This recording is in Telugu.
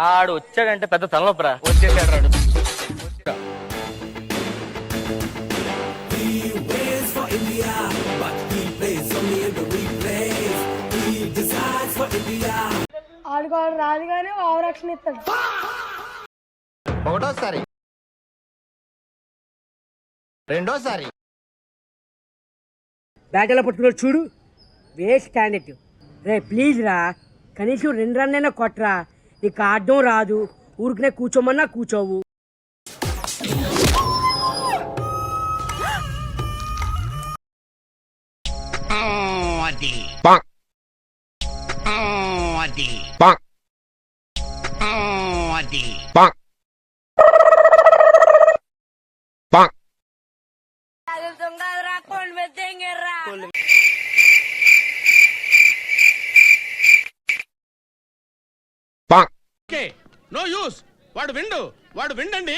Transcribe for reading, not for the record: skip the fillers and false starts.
ఆడు వచ్చాడంటే పెద్ద తలనొప్పరా. వచ్చేసాడు రాడు. ఆడుకోవడం రాదు కానీ ఆవరక్షణ ఇస్తాడు. ఒకటోసారి, రెండోసారి బ్యాటలో పట్టుకున్నాడు చూడు, వేస్ట్ క్యాండిడేట్. రే ప్లీజ్ రా, కనీసం 2 రన్నైనా కొట్టరా. నీకు ఆడడం రాదు, ఊరికనే కూర్చోమన్నా కూర్చోవు. No use. వాడు విండండి.